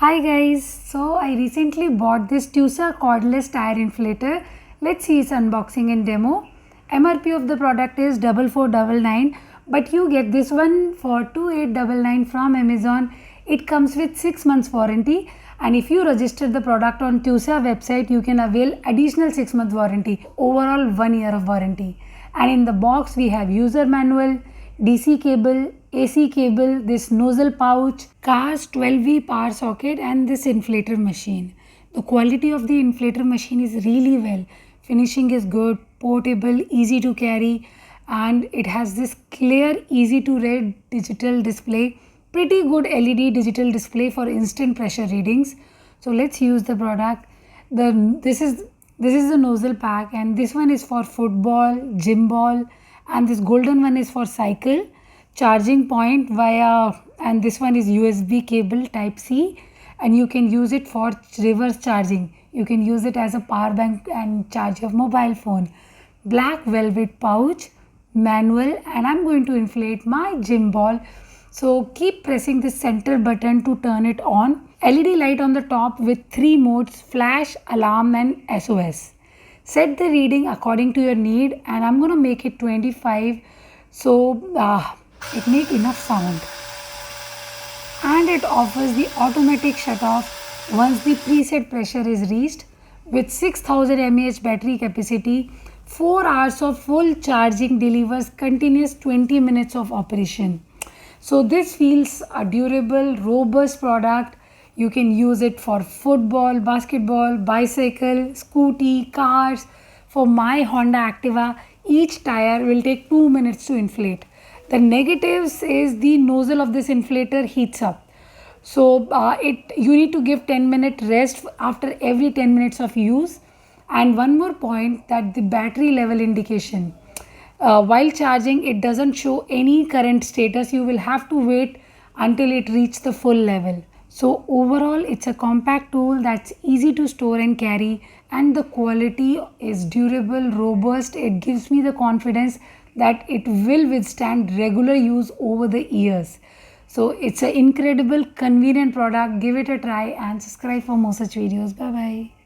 Hi guys, so I recently bought this TUSA Cordless Tyre Inflator. Let's see its unboxing and demo. MRP of the product is 4499, but you get this one for 2899 from Amazon. It comes with 6 months warranty, and if you register the product on TUSA website, you can avail additional 6 months warranty, overall 1 year of warranty. And in the box we have user manual, DC cable, AC cable, this nozzle pouch, CAR's 12V power socket and this inflator machine. The quality of the inflator machine is really well. Finishing is good, portable, easy to carry, and it has this clear, easy to read digital display. Pretty good LED digital display for instant pressure readings. So let's use the product. This is the nozzle pack, and this one is for football, gym ball, and this golden one is for cycle. Charging point via, and this one is USB cable type C, and you can use it for reverse charging. You can use it as a power bank and charge your mobile phone. Black velvet pouch, manual, and I'm going to inflate my gym ball. So keep pressing the center button to turn it on. LED light on the top with 3 modes: flash, alarm and SOS. Set the reading according to your need, and I'm going to make it 25 so it make enough sound. And it offers the automatic shut off once the preset pressure is reached. With 6000 mAh battery capacity, 4 hours of full charging delivers continuous 20 minutes of operation. So this feels a durable, robust product. You can use it for football, basketball, bicycle, scooty, cars. For my Honda Activa, each tire will take 2 minutes to inflate. The negatives is the nozzle of this inflator heats up. So you need to give 10-minute rest after every 10 minutes of use. And one more point, that the battery level indication. While charging, it doesn't show any current status. You will have to wait until it reaches the full level. So overall, it's a compact tool that's easy to store and carry, and the quality is durable, robust. It gives me the confidence that it will withstand regular use over the years. So it's an incredible, convenient product. Give it a try and subscribe for more such videos. Bye bye.